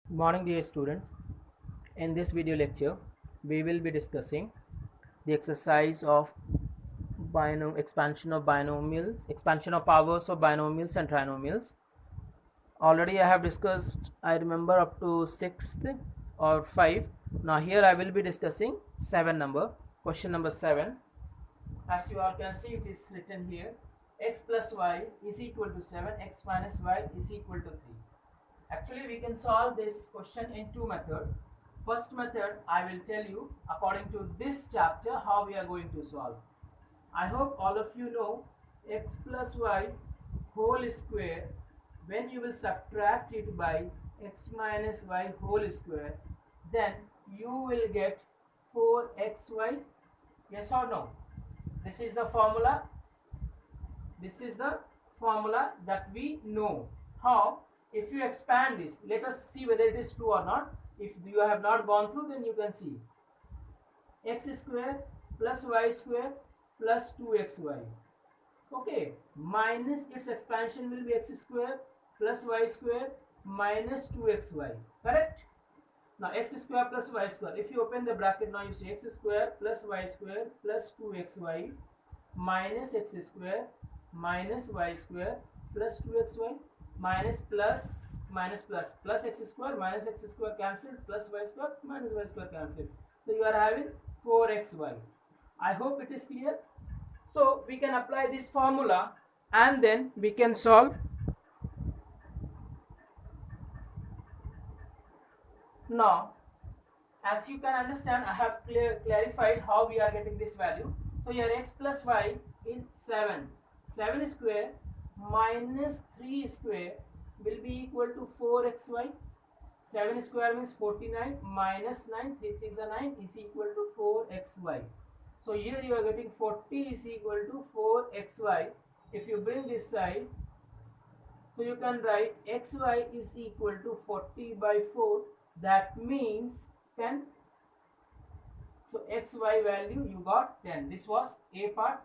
Good morning, dear students. In this video lecture, we will be discussing the exercise of expansion of binomials, expansion of powers of binomials and trinomials. Already I have discussed, I remember, up to 6th or 5. Now here I will be discussing 7 number, question number 7. As you all can see, it is written here, x plus y is equal to 7, x minus y is equal to 3. Actually, we can solve this question in two methods. First method, I will tell you according to this chapter how we are going to solve. I hope all of you know x plus y whole square, when you will subtract it by x minus y whole square, then you will get 4xy. Yes or no? This is the formula. This is the formula that we know. How? If you expand this, let us see whether it is true or not. If you have not gone through, then you can see x square plus y square plus 2xy. Okay, minus its expansion will be x square plus y square minus 2xy. Correct? Now x square plus y square. If you open the bracket, now you see x square plus y square plus 2xy minus x square minus y square plus 2xy minus plus x square minus x square cancelled plus y square minus y square cancelled. So you are having 4xy. I hope it is clear. So we can apply this formula and then we can solve. Now, as you can understand, I have clarified how we are getting this value. So here x plus y is 7. 7 square minus 3 square will be equal to 4xy. 7 square means 49 minus 9, 3 is a 9 is equal to 4xy. So here you are getting 40 is equal to 4xy. If you bring this side, so you can write xy is equal to 40 by 4. That means 10. So xy value you got 10. This was A part,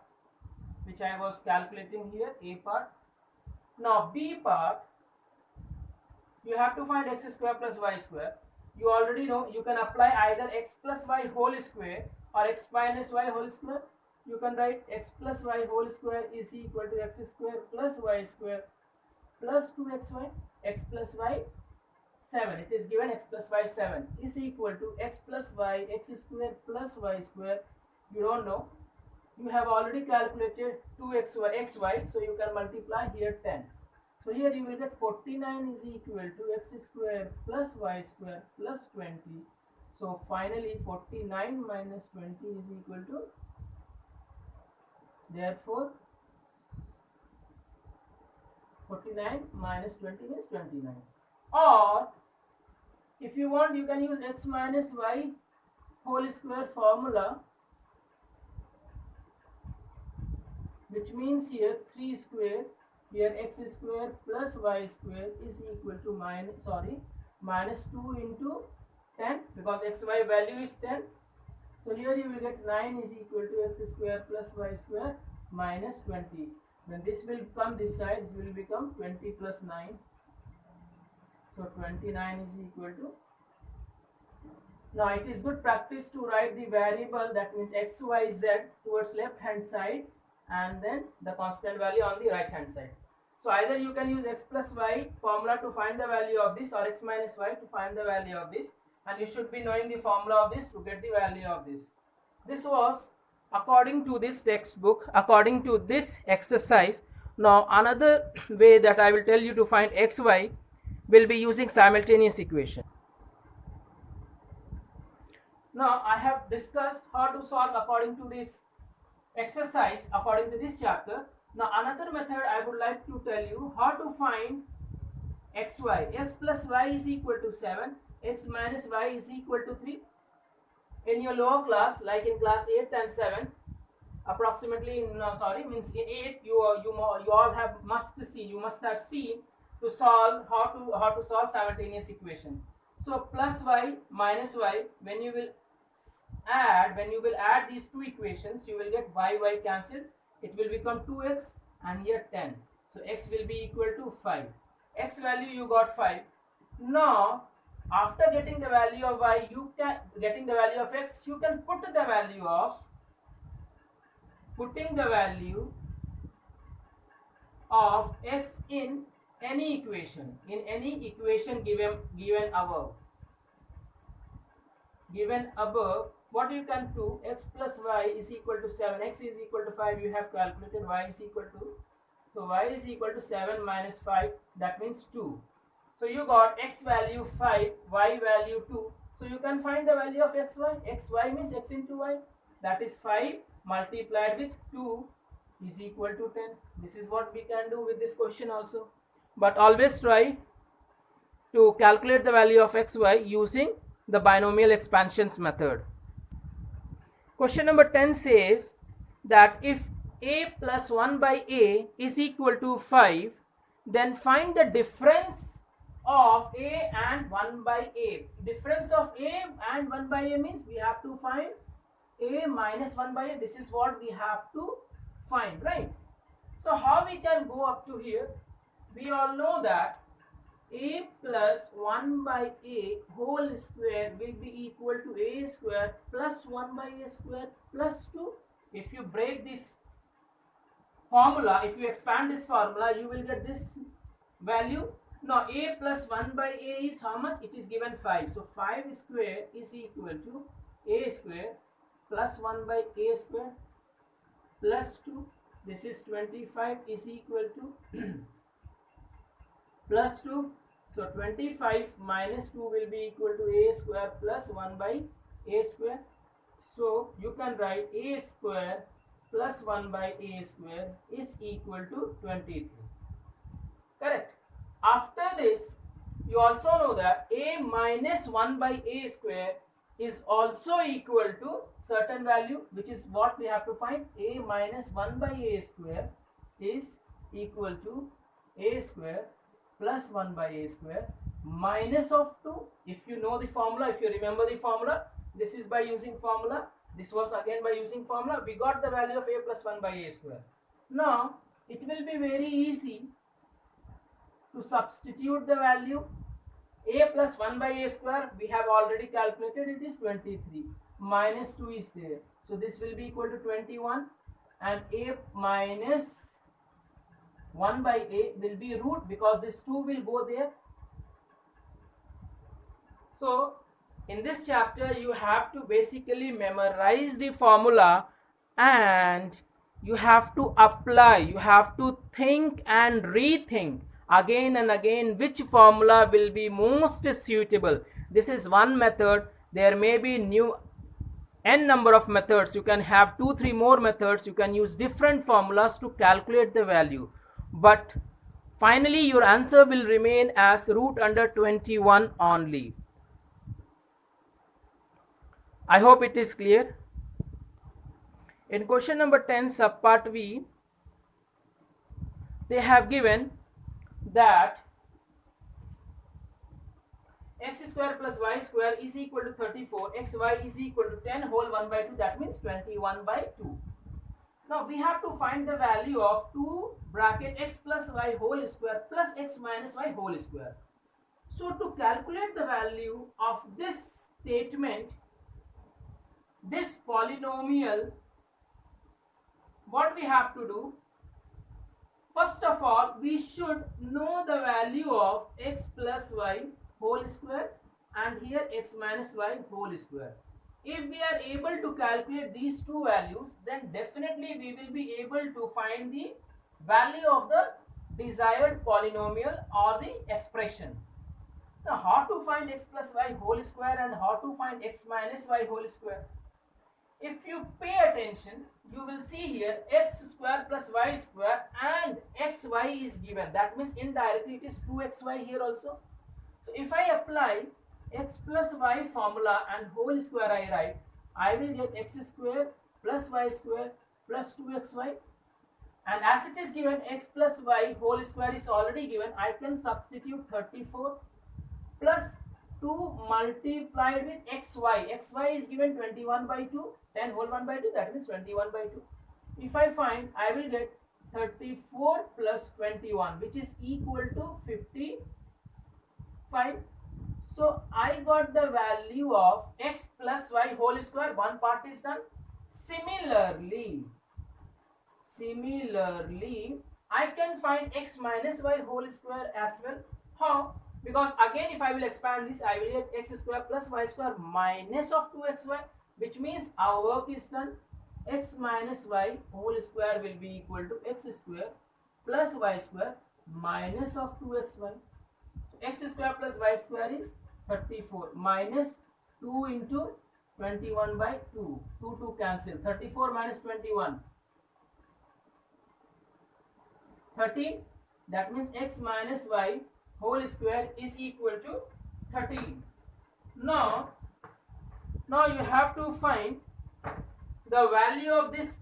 which I was calculating here, A part. Now B part, you have to find x square plus y square. You already know you can apply either x plus y whole square or x minus y whole square. You can write x plus y whole square is equal to x square plus y square plus 2xy. X plus y 7, it is given x plus y 7 is equal to x plus y x square plus y square. You don't know, you have already calculated 2xy, so you can multiply here 10. So here you will get 49 is equal to x square plus y square plus 20. So finally 49 minus 20 is equal to, therefore 49 minus 20 is 29. Or if you want, you can use x minus y whole square formula, which means here 3 square, here x square plus y square is equal to minus 2 into 10, because xy value is 10. So here you will get 9 is equal to x square plus y square minus 20. Then this will come this side, it will become 20 plus 9. So 29 is equal to. Now it is good practice to write the variable, that means x, y, z towards left hand side and then the constant value on the right hand side. So either you can use x plus y formula to find the value of this or x minus y to find the value of this, and you should be knowing the formula of this to get the value of this. This was according to this textbook, according to this exercise. Now another way that I will tell you to find x, y will be using simultaneous equation. Now I have discussed how to solve according to this exercise, according to this chapter. Now another method I would like to tell you how to find xy. X plus y is equal to 7, x minus y is equal to 3. In your lower class, like in class 8 and 7, approximately means in 8 you all must have seen to solve how to solve simultaneous equation. So plus y minus y, when you will add these two equations, you will get y cancelled, it will become 2x and here 10. So x will be equal to 5. X value you got 5. Now After getting the value of y, you can getting the value of x, you can put the value of putting the value of x in any equation, given above. What you can do, x plus y is equal to 7, x is equal to 5, you have calculated, y is equal to, so y is equal to 7 minus 5, that means 2. So you got x value 5, y value 2. So you can find the value of xy means x into y, that is 5 multiplied with 2 is equal to 10. This is what we can do with this question also. But always try to calculate the value of xy using the binomial expansions method. Question number 10 says that if a plus 1 by a is equal to 5, then find the difference of a and 1 by a. Difference of a and 1 by a means we have to find a minus 1 by a. This is what we have to find, right? So how we can go up to here? We all know that a plus 1 by a whole square will be equal to a square plus 1 by a square plus 2. If you break this formula, if you expand this formula, you will get this value. Now a plus 1 by a is how much? It is given 5. So 5 square is equal to a square plus 1 by a square plus 2. This is 25 is equal to plus 2. So 25 minus 2 will be equal to a square plus 1 by a square. So you can write a square plus 1 by a square is equal to 23. Correct. After this, you also know that a minus 1 by a square is also equal to certain value, which is what we have to find. A minus 1 by a square is equal to a square plus 1 by a square minus of 2. If you know the formula, if you remember the formula, this is by using formula, this was again by using formula, we got the value of a plus 1 by a square. Now it will be very easy to substitute the value. A plus 1 by a square we have already calculated, it is 23, minus 2 is there, so this will be equal to 21, and a minus 1 by a will be root because this 2 will go there. So in this chapter you have to basically memorize the formula and you have to apply, you have to think and rethink again and again which formula will be most suitable. This is one method. There may be new n number of methods. You can have 2-3 more methods. You can use different formulas to calculate the value, but finally your answer will remain as root under 21 only. I hope it is clear. In question number 10 subpart V, they have given that x square plus y square is equal to 34, xy is equal to 10 whole 1 by 2, that means 21 by 2. Now we have to find the value of 2 bracket x plus y whole square plus x minus y whole square. So to calculate the value of this statement, this polynomial, what we have to do? First of all, we should know the value of x plus y whole square and here x minus y whole square. If we are able to calculate these two values, then definitely we will be able to find the value of the desired polynomial or the expression. Now how to find x plus y whole square and how to find x minus y whole square? If you pay attention, you will see here x square plus y square and xy is given. That means indirectly it is 2xy here also. So if I apply x plus y formula and whole square I write, I will get x square plus y square plus 2xy. And as it is given x plus y whole square is already given, I can substitute 34 plus 2 multiplied with xy. Xy is given 21 by 2, 10 whole 1 by 2, that means 21 by 2. If I find, I will get 34 plus 21, which is equal to 55. So I got the value of x plus y whole square. One part is done. Similarly, I can find x minus y whole square as well. How? Because again, if I will expand this, I will get x square plus y square minus of 2xy, which means our work is done. X minus y whole square will be equal to x square plus y square minus of 2xy. So x square plus y square is 34 minus 2 into 21 by 2. 2 cancel. 34 minus 21. 30. That means x minus y whole square is equal to 30. Now you have to find the value of this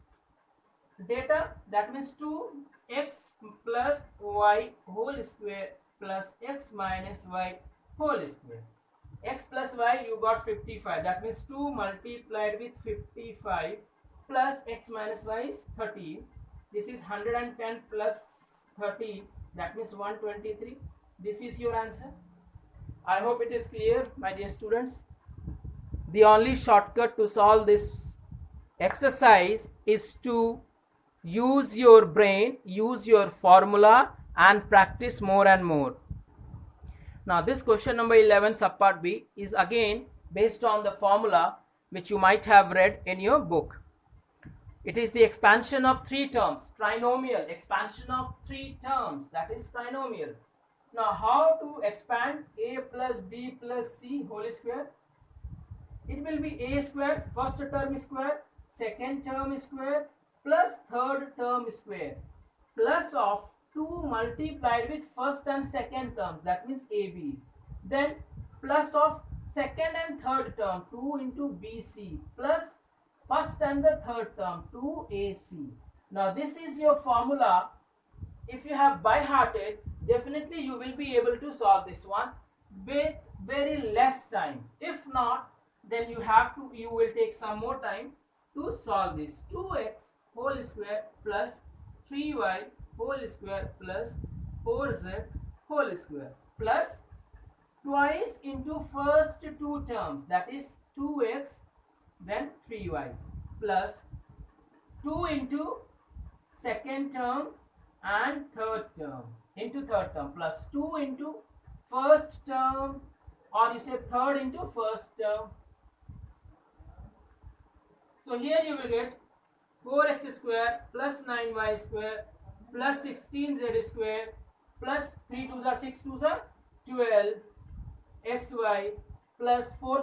data. That means 2x plus y whole square plus x minus y whole square. X plus y you got 55. That means 2 multiplied with 55 plus x minus y is 30. This is 110 plus 30. That means 123. This is your answer. I hope it is clear, my dear students. The only shortcut to solve this exercise is to use your brain, use your formula and practice more and more. Now this question number 11 subpart B is again based on the formula which you might have read in your book. It is the expansion of 3 terms, trinomial, expansion of 3 terms, that is trinomial. Now how to expand a plus b plus c whole square? It will be a square, first term square, second term square, plus third term square, plus of 2 multiplied with first and second terms, that means ab. Then plus of second and third term, 2 into bc, plus first and the third term, 2ac. Now this is your formula. If you have by hearted, definitely you will be able to solve this one with very less time. If not, then you will take some more time to solve this. 2x whole square plus 3y whole square plus 4z whole square plus twice into first 2 terms, that is 2x then 3y, plus 2 into second term and third term into third term, plus 2 into first term, or you say third into first term. So here you will get 4x square plus 9y square plus 16z square plus 3 2s are 6 2s are 12 xy plus 4